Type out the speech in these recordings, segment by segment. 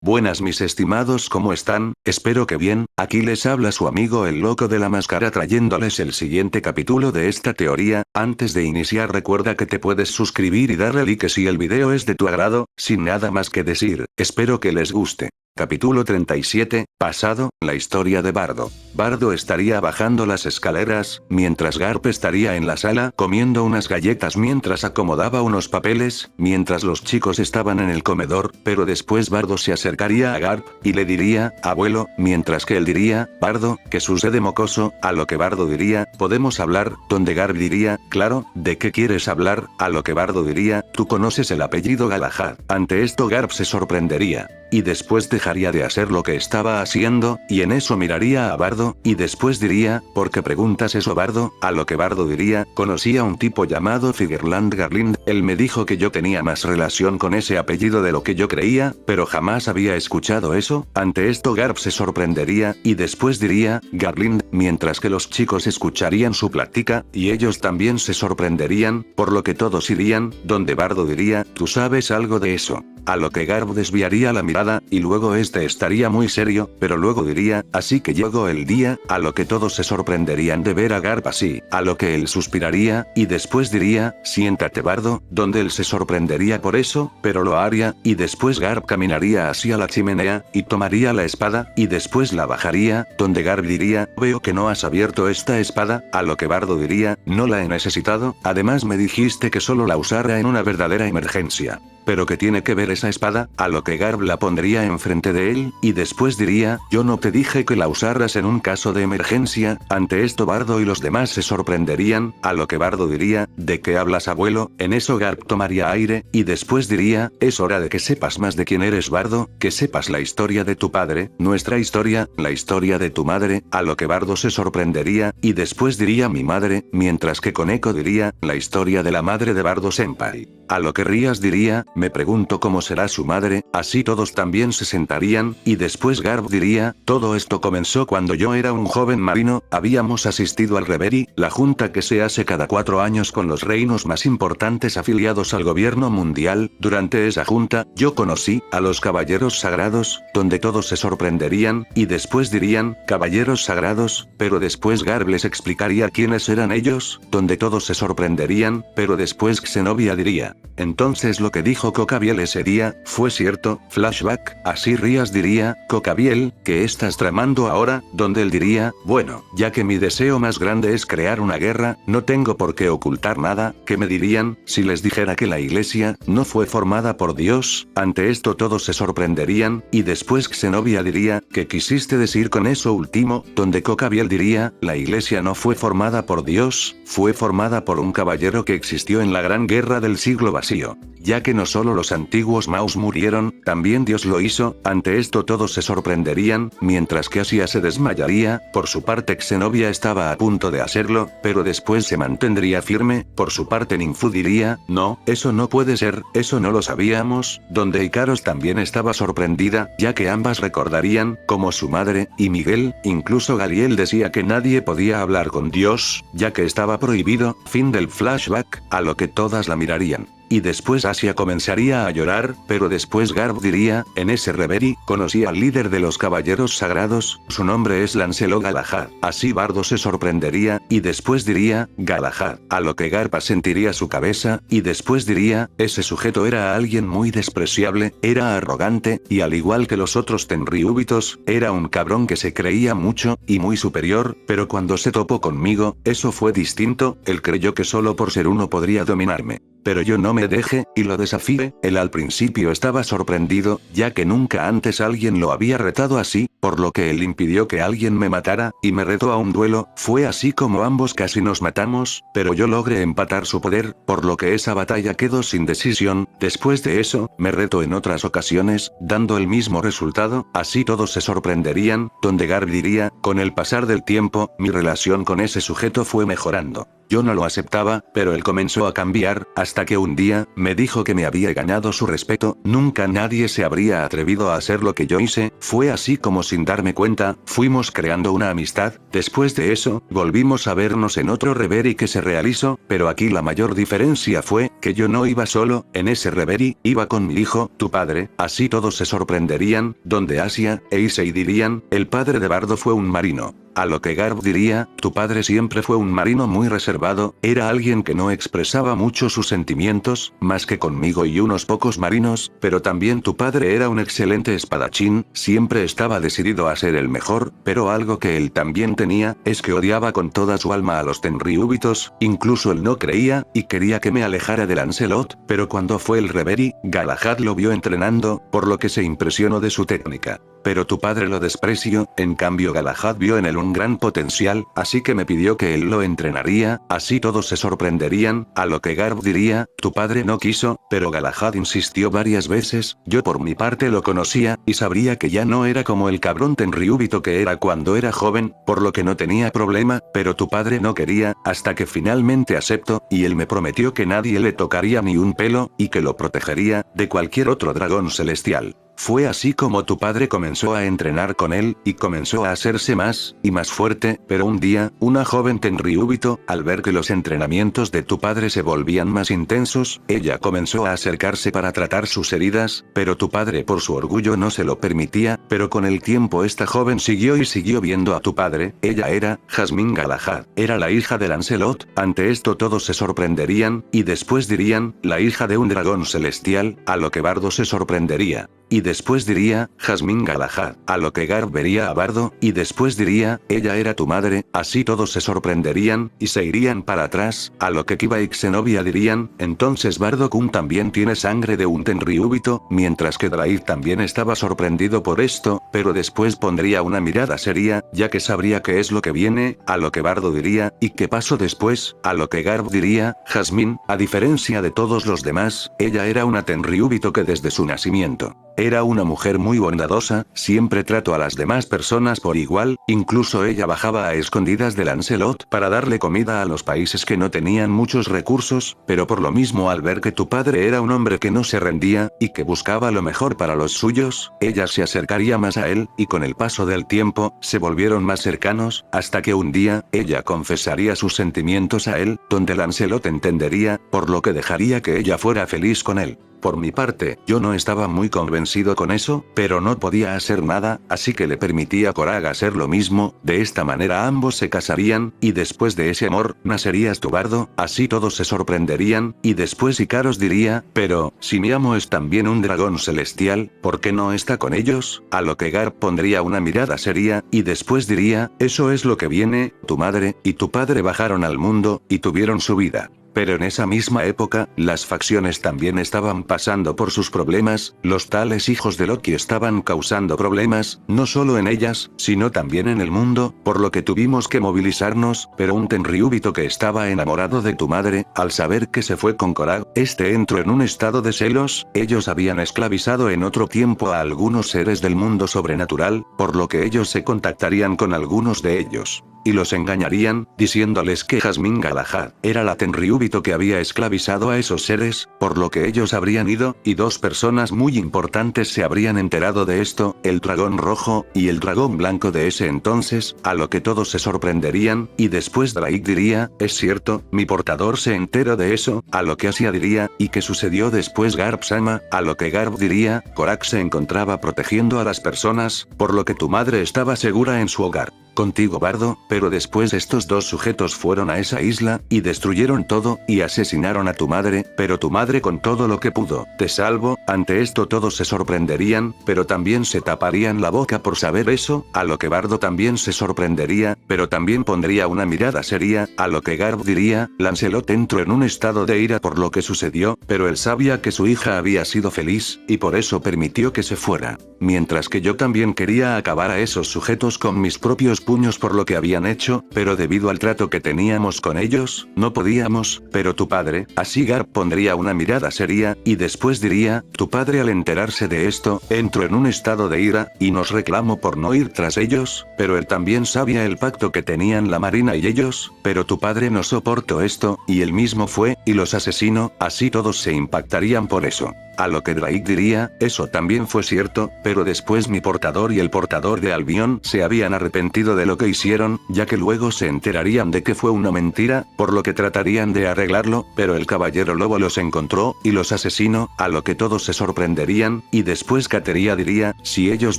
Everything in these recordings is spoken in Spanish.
Buenas mis estimados, ¿cómo están? Espero que bien. Aquí les habla su amigo el loco de la máscara trayéndoles el siguiente capítulo de esta teoría. Antes de iniciar recuerda que te puedes suscribir y darle like si el video es de tu agrado. Sin nada más que decir, espero que les guste. Capítulo 37, pasado, la historia de Bardo. Bardo estaría bajando las escaleras, mientras Garp estaría en la sala comiendo unas galletas mientras acomodaba unos papeles, mientras los chicos estaban en el comedor, pero después Bardo se acercaría a Garp, y le diría, abuelo, mientras que él diría, Bardo, ¿qué sucede mocoso? A lo que Bardo diría, ¿podemos hablar? Donde Garp diría, claro, ¿de qué quieres hablar? A lo que Bardo diría, tú conoces el apellido Galahad. Ante esto Garp se sorprendería. Y después dejaría de hacer lo que estaba haciendo, y en eso miraría a Bardo, y después diría, ¿por qué preguntas eso Bardo? A lo que Bardo diría, conocí a un tipo llamado Figerland Garlind, él me dijo que yo tenía más relación con ese apellido de lo que yo creía, pero jamás había escuchado eso. Ante esto Garp se sorprendería, y después diría, Garlind, mientras que los chicos escucharían su plática, y ellos también se sorprenderían, por lo que todos irían, donde Bardo diría, ¿tú sabes algo de eso? A lo que Garp desviaría la mirada, y luego este estaría muy serio, pero luego diría, así que llegó el día, a lo que todos se sorprenderían de ver a Garp así, a lo que él suspiraría, y después diría, siéntate Bardo, donde él se sorprendería por eso, pero lo haría, y después Garp caminaría hacia la chimenea, y tomaría la espada, y después la bajaría, donde Garp diría, veo que no has abierto esta espada, a lo que Bardo diría, no la he necesitado, además me dijiste que solo la usara en una verdadera emergencia. ¿Pero qué tiene que ver esa espada? A lo que Garp la pondría enfrente de él, y después diría, yo no te dije que la usaras en un caso de emergencia. Ante esto Bardo y los demás se sorprenderían, a lo que Bardo diría, ¿de qué hablas abuelo? En eso Garp tomaría aire, y después diría, es hora de que sepas más de quién eres Bardo, que sepas la historia de tu padre, nuestra historia, la historia de tu madre, a lo que Bardo se sorprendería, y después diría mi madre, mientras que Koneko diría, la historia de la madre de Bardo Senpai. A lo que Rías diría, me pregunto cómo será su madre, así todos también se sentarían, y después Garp diría, todo esto comenzó cuando yo era un joven marino, habíamos asistido al Reverie, la junta que se hace cada 4 años con los reinos más importantes afiliados al gobierno mundial. Durante esa junta, yo conocí a los caballeros sagrados, donde todos se sorprenderían, y después dirían, caballeros sagrados, pero después Garp les explicaría quiénes eran ellos, donde todos se sorprenderían, pero después Xenobia diría, entonces lo que dijo Cocabiel ese día, fue cierto, flashback, así Rías diría, Cocabiel, ¿qué estás tramando ahora? Donde él diría, bueno, ya que mi deseo más grande es crear una guerra, no tengo por qué ocultar nada. ¿Qué me dirían, si les dijera que la iglesia, no fue formada por Dios? Ante esto todos se sorprenderían, y después Xenobia diría, ¿qué quisiste decir con eso último? Donde Cocabiel diría, la iglesia no fue formada por Dios, fue formada por un caballero que existió en la gran guerra del siglo vacío. Ya que no solo los antiguos Maus murieron, también Dios lo hizo. Ante esto todos se sorprenderían, mientras que Asia se desmayaría. Por su parte Xenobia estaba a punto de hacerlo, pero después se mantendría firme. Por su parte Ninfu diría, no, eso no puede ser, eso no lo sabíamos. Donde Ikaros también estaba sorprendida, ya que ambas recordarían, como su madre, y Miguel, incluso Galiel decía que nadie podía hablar con Dios, ya que estaba prohibido. Fin del flashback, a lo que todas la mirarían. Y después Asia comenzaría a llorar, pero después Garp diría, en ese Reverie, conocí al líder de los caballeros sagrados, su nombre es Lancelot Galahad. Así Bardo se sorprendería, y después diría, Galahad. A lo que Garp asentiría su cabeza, y después diría, ese sujeto era alguien muy despreciable, era arrogante, y al igual que los otros Tenryubitos, era un cabrón que se creía mucho, y muy superior, pero cuando se topó conmigo, eso fue distinto, él creyó que solo por ser uno podría dominarme. Pero yo no me dejé, y lo desafié. Él al principio estaba sorprendido, ya que nunca antes alguien lo había retado así, por lo que él impidió que alguien me matara, y me retó a un duelo. Fue así como ambos casi nos matamos, pero yo logré empatar su poder, por lo que esa batalla quedó sin decisión. Después de eso, me retó en otras ocasiones, dando el mismo resultado, así todos se sorprenderían, donde Garp diría, con el pasar del tiempo, mi relación con ese sujeto fue mejorando. Yo no lo aceptaba, pero él comenzó a cambiar, hasta que un día, me dijo que me había ganado su respeto, nunca nadie se habría atrevido a hacer lo que yo hice. Fue así como si sin darme cuenta, fuimos creando una amistad. Después de eso, volvimos a vernos en otro reverie que se realizó, pero aquí la mayor diferencia fue, que yo no iba solo, en ese reverie, iba con mi hijo, tu padre, así todos se sorprenderían, donde Asia, e Issei dirían, el padre de Bardo fue un marino. A lo que Garp diría, tu padre siempre fue un marino muy reservado, era alguien que no expresaba mucho sus sentimientos, más que conmigo y unos pocos marinos, pero también tu padre era un excelente espadachín, siempre estaba decidido a ser el mejor, pero algo que él también tenía, es que odiaba con toda su alma a los Tenryubitos, incluso él no creía, y quería que me alejara de Lancelot, pero cuando fue el reverie, Galahad lo vio entrenando, por lo que se impresionó de su técnica. Pero tu padre lo despreció, en cambio Galahad vio en él un gran potencial, así que me pidió que él lo entrenaría, así todos se sorprenderían, a lo que Garp diría, tu padre no quiso, pero Galahad insistió varias veces, yo por mi parte lo conocía, y sabría que ya no era como el cabrón Tenryubito que era cuando era joven, por lo que no tenía problema, pero tu padre no quería, hasta que finalmente aceptó, y él me prometió que nadie le tocaría ni un pelo, y que lo protegería, de cualquier otro dragón celestial. Fue así como tu padre comenzó a entrenar con él, y comenzó a hacerse más, y más fuerte, pero un día, una joven Tenryubito, al ver que los entrenamientos de tu padre se volvían más intensos, ella comenzó a acercarse para tratar sus heridas, pero tu padre por su orgullo no se lo permitía, pero con el tiempo esta joven siguió y siguió viendo a tu padre, ella era, Jasmine Galahad, era la hija de Lancelot, ante esto todos se sorprenderían, y después dirían, la hija de un dragón celestial, a lo que Bardo se sorprendería. Y después diría, Jasmine Galahad, a lo que Garp vería a Bardo, y después diría, ella era tu madre, así todos se sorprenderían, y se irían para atrás, a lo que Kiba y Xenobia dirían, entonces Bardo-kun también tiene sangre de un Tenryubito, mientras que Draig también estaba sorprendido por esto, pero después pondría una mirada seria, ya que sabría qué es lo que viene, a lo que Bardo diría, ¿y qué pasó después? A lo que Garp diría, Jasmine, a diferencia de todos los demás, ella era una Tenryubito que desde su nacimiento era una mujer muy bondadosa, siempre trató a las demás personas por igual, incluso ella bajaba a escondidas de Lancelot para darle comida a los países que no tenían muchos recursos, pero por lo mismo al ver que tu padre era un hombre que no se rendía, y que buscaba lo mejor para los suyos, ella se acercaría más a él, y con el paso del tiempo, se volvieron más cercanos, hasta que un día, ella confesaría sus sentimientos a él, donde Lancelot entendería, por lo que dejaría que ella fuera feliz con él. Por mi parte, yo no estaba muy convencido con eso, pero no podía hacer nada, así que le permití a Korag hacer lo mismo, de esta manera ambos se casarían, y después de ese amor, nacerías tu Bardo, así todos se sorprenderían, y después Ikaros diría, pero, si mi amo es también un dragón celestial, ¿por qué no está con ellos? A lo que Garp pondría una mirada seria, y después diría, eso es lo que viene, tu madre, y tu padre bajaron al mundo, y tuvieron su vida. Pero en esa misma época, las facciones también estaban pasando por sus problemas, los tales hijos de Loki estaban causando problemas, no solo en ellas, sino también en el mundo, por lo que tuvimos que movilizarnos, pero un Tenryubito que estaba enamorado de tu madre, al saber que se fue con Korag, este entró en un estado de celos, ellos habían esclavizado en otro tiempo a algunos seres del mundo sobrenatural, por lo que ellos se contactarían con algunos de ellos. Y los engañarían, diciéndoles que Jasmine Galahad era la Tenryubito que había esclavizado a esos seres, por lo que ellos habrían ido, y dos personas muy importantes se habrían enterado de esto, el dragón rojo, y el dragón blanco de ese entonces, a lo que todos se sorprenderían, y después Draig diría, es cierto, mi portador se enteró de eso, a lo que Asia diría, ¿y qué sucedió después Garp-sama? A lo que Garp diría, Korag se encontraba protegiendo a las personas, por lo que tu madre estaba segura en su hogar. Contigo Bardo, pero después estos dos sujetos fueron a esa isla, y destruyeron todo, y asesinaron a tu madre, pero tu madre con todo lo que pudo, te salvo, ante esto todos se sorprenderían, pero también se taparían la boca por saber eso, a lo que Bardo también se sorprendería, pero también pondría una mirada seria, a lo que Garp diría, Lancelot entró en un estado de ira por lo que sucedió, pero él sabía que su hija había sido feliz, y por eso permitió que se fuera. Mientras que yo también quería acabar a esos sujetos con mis propios puños por lo que habían hecho, pero debido al trato que teníamos con ellos, no podíamos, pero tu padre, así Garp pondría una mirada seria, y después diría, tu padre al enterarse de esto, entró en un estado de ira, y nos reclamó por no ir tras ellos, pero él también sabía el pacto que tenían la marina y ellos, pero tu padre no soportó esto, y él mismo fue, y los asesinó, así todos se impactarían por eso. a lo que Drake diría, eso también fue cierto, pero después mi portador y el portador de Albion se habían arrepentido de lo que hicieron, ya que luego se enterarían de que fue una mentira, por lo que tratarían de arreglarlo, pero el caballero lobo los encontró, y los asesinó, a lo que todos se sorprenderían, y después Kateria diría, si ellos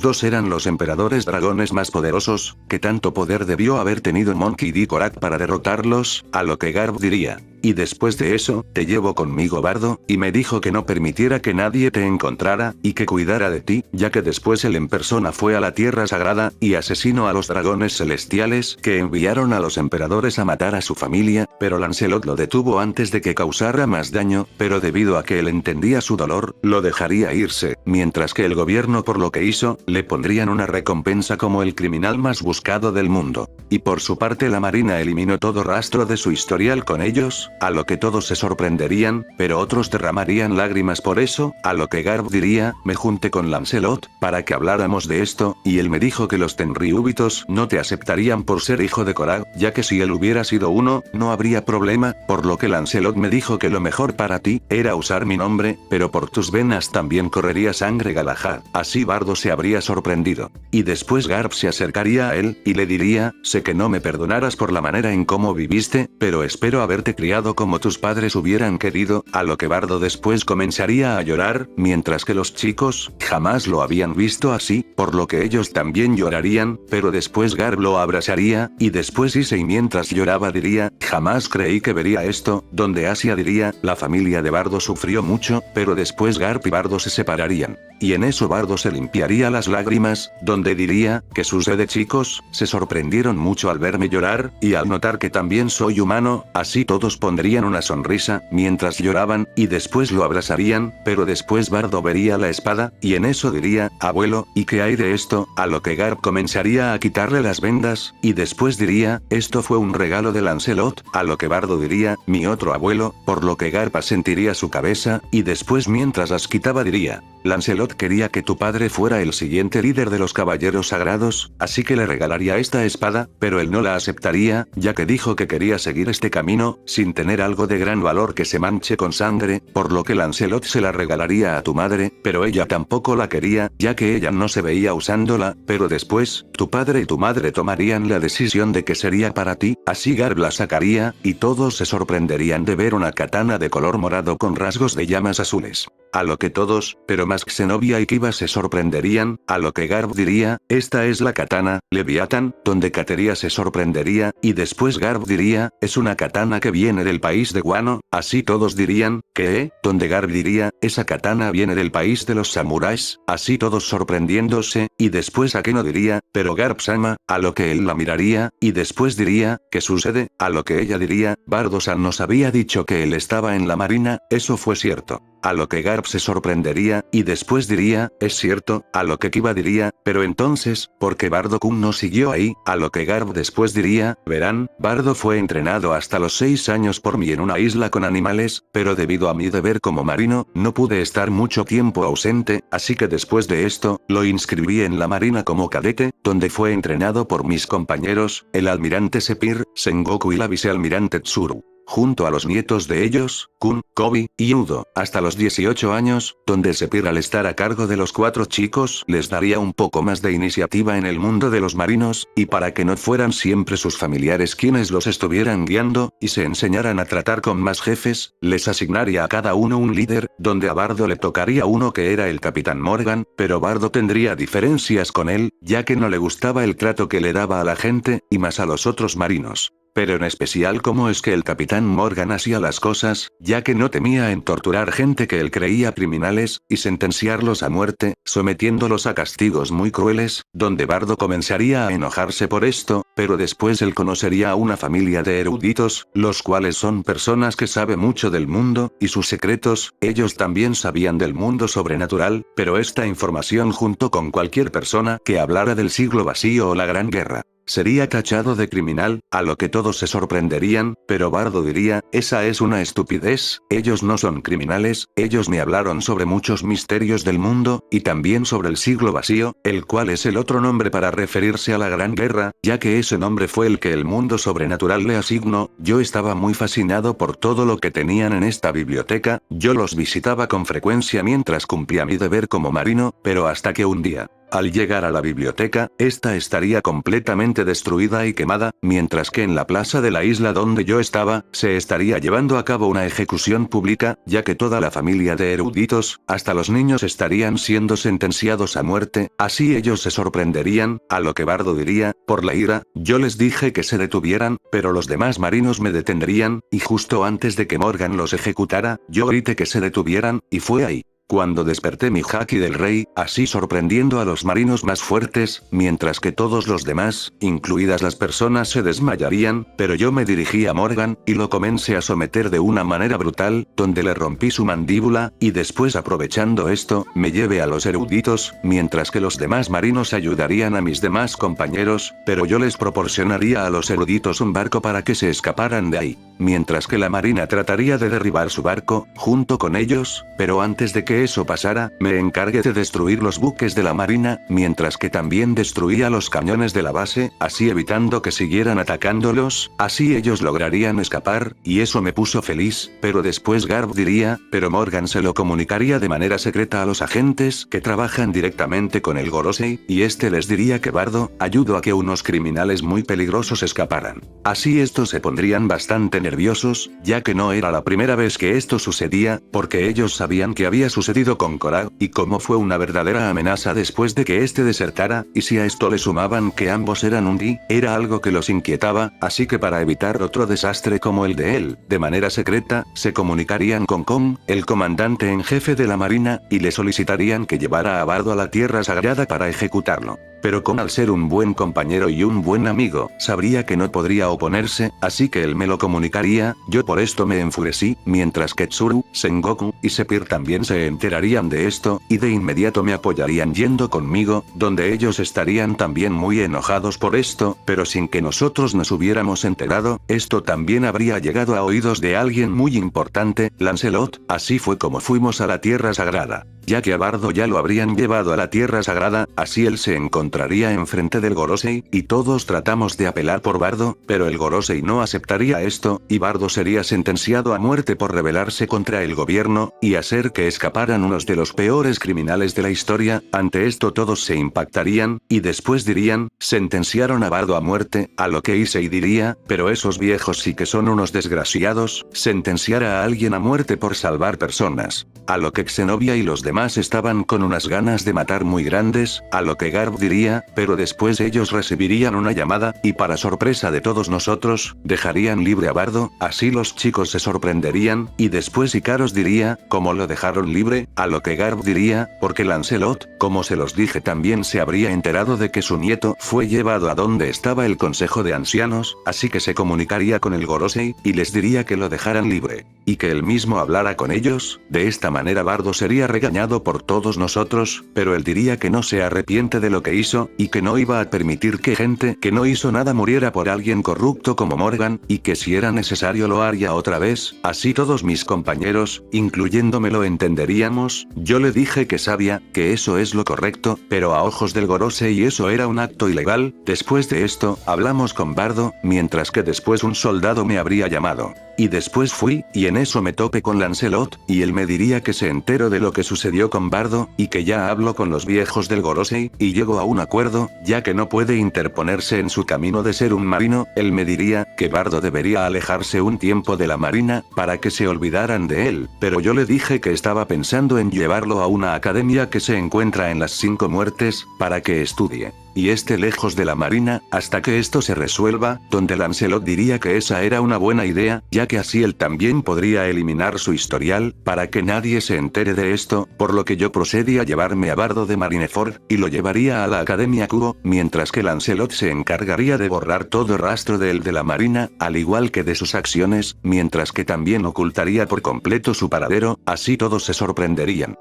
dos eran los emperadores dragones más poderosos, ¿qué tanto poder debió haber tenido Monkey D. Korak para derrotarlos? A lo que Garp diría, y después de eso, te llevo conmigo Bardo, y me dijo que no permitiera que nadie te encontrara, y que cuidara de ti, ya que después él en persona fue a la Tierra Sagrada, y asesinó a los dragones celestiales que enviaron a los emperadores a matar a su familia, pero Lancelot lo detuvo antes de que causara más daño, pero debido a que él entendía su dolor, lo dejaría irse, mientras que el gobierno por lo que hizo, le pondrían una recompensa como el criminal más buscado del mundo. Y por su parte la marina eliminó todo rastro de su historial con ellos, a lo que todos se sorprenderían, pero otros derramarían lágrimas por eso, a lo que Garp diría, me junté con Lancelot, para que habláramos de esto, y él me dijo que los Tenryúbitos no te aceptarían por ser hijo de Korak, ya que si él hubiera sido uno, no habría problema, por lo que Lancelot me dijo que lo mejor para ti, era usar mi nombre, pero por tus venas también correría sangre Galahad, así Bardo se habría sorprendido. Y después Garp se acercaría a él, y le diría, sé que no me perdonarás por la manera en cómo viviste, pero espero haberte criado como tus padres hubieran querido, a lo que Bardo después comenzaría a llorar, mientras que los chicos, jamás lo habían visto así, por lo que ellos también llorarían, pero después Garp lo abrazaría, y después Issei mientras lloraba diría, jamás creí que vería esto, donde Asia diría, la familia de Bardo sufrió mucho, pero después Garp y Bardo se separarían. Y en eso Bardo se limpiaría las lágrimas, donde diría, ¿qué sucede chicos? Se sorprendieron mucho al verme llorar, y al notar que también soy humano, así todos pondrían una sonrisa, mientras lloraban, y después lo abrazarían, pero después Bardo vería la espada, y en eso diría, abuelo, ¿y qué hay de esto? A lo que Garp comenzaría a quitarle las vendas, y después diría, esto fue un regalo de Lancelot, a lo que Bardo diría, mi otro abuelo, por lo que Garp asentiría su cabeza, y después mientras las quitaba diría, Lancelot quería que tu padre fuera el siguiente líder de los caballeros sagrados, así que le regalaría esta espada, pero él no la aceptaría, ya que dijo que quería seguir este camino, sin tener algo de gran valor que se manche con sangre, por lo que Lancelot se la regalaría a tu madre, pero ella tampoco la quería, ya que ella no se veía usándola, pero después, tu padre y tu madre tomarían la decisión de que sería para ti, así Garp la sacaría, y todos se sorprenderían de ver una katana de color morado con rasgos de llamas azules. A lo que todos, pero más Xenobia y Kiba se sorprenderían, a lo que Garp diría, esta es la katana, Leviatán, donde Kateria se sorprendería, y después Garp diría, es una katana que viene del país de Wano, así todos dirían, ¿qué? Donde Garp diría, esa katana viene del país de los samuráis, así todos sorprendiéndose, y después Akeno diría, pero Garp-sama, a lo que él la miraría, y después diría, ¿qué sucede? A lo que ella diría, Bardo-san nos había dicho que él estaba en la marina, eso fue cierto. A lo que Garp se sorprendería, y después diría, es cierto, a lo que Kiba diría, pero entonces, ¿por qué Bardo-kun no siguió ahí? A lo que Garp después diría, verán, Bardo fue entrenado hasta los 6 años por mí en una isla con animales, pero debido a mi deber como marino, no pude estar mucho tiempo ausente, así que después de esto, lo inscribí en la marina como cadete, donde fue entrenado por mis compañeros, el almirante Sepir, Sengoku y la vicealmirante Tsuru. Junto a los nietos de ellos, Kun, Kobe, y Udo, hasta los 18 años, donde Sepir al estar a cargo de los 4 chicos les daría un poco más de iniciativa en el mundo de los marinos, y para que no fueran siempre sus familiares quienes los estuvieran guiando, y se enseñaran a tratar con más jefes, les asignaría a cada uno un líder, donde a Bardo le tocaría uno que era el Capitán Morgan, pero Bardo tendría diferencias con él, ya que no le gustaba el trato que le daba a la gente, y más a los otros marinos. Pero en especial cómo es que el Capitán Morgan hacía las cosas, ya que no temía en torturar gente que él creía criminales, y sentenciarlos a muerte, sometiéndolos a castigos muy crueles, donde Bardo comenzaría a enojarse por esto, pero después él conocería a una familia de eruditos, los cuales son personas que saben mucho del mundo, y sus secretos, ellos también sabían del mundo sobrenatural, pero esta información junto con cualquier persona que hablara del siglo vacío o la Gran Guerra. sería tachado de criminal, a lo que todos se sorprenderían, pero Bardo diría, esa es una estupidez, ellos no son criminales, ellos me hablaron sobre muchos misterios del mundo, y también sobre el siglo vacío, el cual es el otro nombre para referirse a la Gran Guerra, ya que ese nombre fue el que el mundo sobrenatural le asignó. Yo estaba muy fascinado por todo lo que tenían en esta biblioteca, yo los visitaba con frecuencia mientras cumplía mi deber como marino, pero hasta que un día, al llegar a la biblioteca, esta estaría completamente destruida y quemada, mientras que en la plaza de la isla donde yo estaba, se estaría llevando a cabo una ejecución pública, ya que toda la familia de eruditos, hasta los niños estarían siendo sentenciados a muerte, así ellos se sorprenderían, a lo que Bardo diría, por la ira, yo les dije que se detuvieran, pero los demás marinos me detendrían, y justo antes de que Morgan los ejecutara, yo grité que se detuvieran, y fue ahí cuando desperté mi haki del rey, así sorprendiendo a los marinos más fuertes, mientras que todos los demás, incluidas las personas se desmayarían, pero yo me dirigí a Morgan, y lo comencé a someter de una manera brutal, donde le rompí su mandíbula, y después aprovechando esto, me llevé a los eruditos, mientras que los demás marinos ayudarían a mis demás compañeros, pero yo les proporcionaría a los eruditos un barco para que se escaparan de ahí, mientras que la marina trataría de derribar su barco, junto con ellos, pero antes de que eso pasara, me encargué de destruir los buques de la marina, mientras que también destruía los cañones de la base, así evitando que siguieran atacándolos, así ellos lograrían escapar, y eso me puso feliz, pero después Garb diría, pero Morgan se lo comunicaría de manera secreta a los agentes que trabajan directamente con el Gorosei, y este les diría que Bardo ayudó a que unos criminales muy peligrosos escaparan. Así estos se pondrían bastante nerviosos, ya que no era la primera vez que esto sucedía, porque ellos sabían que había sucedido con Korag, y como fue una verdadera amenaza después de que este desertara, y si a esto le sumaban que ambos eran un Di, era algo que los inquietaba, así que para evitar otro desastre como el de él, de manera secreta, se comunicarían con Kong, el comandante en jefe de la marina, y le solicitarían que llevara a Bardo a la Tierra Sagrada para ejecutarlo. Pero Kong, al ser un buen compañero y un buen amigo, sabría que no podría oponerse, así que él me lo comunicaría, yo por esto me enfurecí, mientras que Tsuru, Sengoku, y Sepir también se enterarían de esto, y de inmediato me apoyarían yendo conmigo, donde ellos estarían también muy enojados por esto, pero sin que nosotros nos hubiéramos enterado, esto también habría llegado a oídos de alguien muy importante, Lancelot, así fue como fuimos a la Tierra Sagrada. Ya que a Bardo ya lo habrían llevado a la Tierra Sagrada, así él se encontraría enfrente del Gorosei, y todos tratamos de apelar por Bardo, pero el Gorosei no aceptaría esto, y Bardo sería sentenciado a muerte por rebelarse contra el gobierno, y hacer que escaparan unos de los peores criminales de la historia. Ante esto todos se impactarían, y después dirían, sentenciaron a Bardo a muerte, a lo que Issei diría, pero esos viejos sí que son unos desgraciados, sentenciar a alguien a muerte por salvar personas. A lo que Xenobia y los demás estaban con unas ganas de matar muy grandes, a lo que Garb diría, pero después ellos recibirían una llamada, y para sorpresa de todos nosotros, dejarían libre a Bardo, así los chicos se sorprenderían, y después Ikaros diría, ¿cómo lo dejaron libre? A lo que Garb diría, porque Lancelot, como se los dije también se habría enterado de que su nieto fue llevado a donde estaba el Consejo de Ancianos, así que se comunicaría con el Gorosei, y les diría que lo dejaran libre, y que él mismo hablara con ellos, de esta manera Bardo sería regañado por todos nosotros, pero él diría que no se arrepiente de lo que hizo, y que no iba a permitir que gente que no hizo nada muriera por alguien corrupto como Morgan, y que si era necesario lo haría otra vez, así todos mis compañeros, incluyéndome lo entenderíamos. Yo le dije que sabía, que eso es lo correcto, pero a ojos del Gorosei eso era un acto ilegal. Después de esto, hablamos con Bardo, mientras que después un soldado me habría llamado. Y después fui, y en eso me topé con Lancelot, y él me diría que se enteró de lo que sucedió con Bardo, y que ya habló con los viejos del Gorosei, y llegó a un acuerdo, ya que no puede interponerse en su camino de ser un marino, él me diría, que Bardo debería alejarse un tiempo de la marina, para que se olvidaran de él, pero yo le dije que estaba pensando en llevarlo a una academia que se encuentra en las 5 muertes, para que estudie y esté lejos de la marina, hasta que esto se resuelva, donde Lancelot diría que esa era una buena idea, ya que así él también podría eliminar su historial, para que nadie se entere de esto, por lo que yo procedí a llevarme a Bardo de Marineford, y lo llevaría a la Academia Kubo, mientras que Lancelot se encargaría de borrar todo rastro de él de la marina, al igual que de sus acciones, mientras que también ocultaría por completo su paradero, así todos se sorprenderían.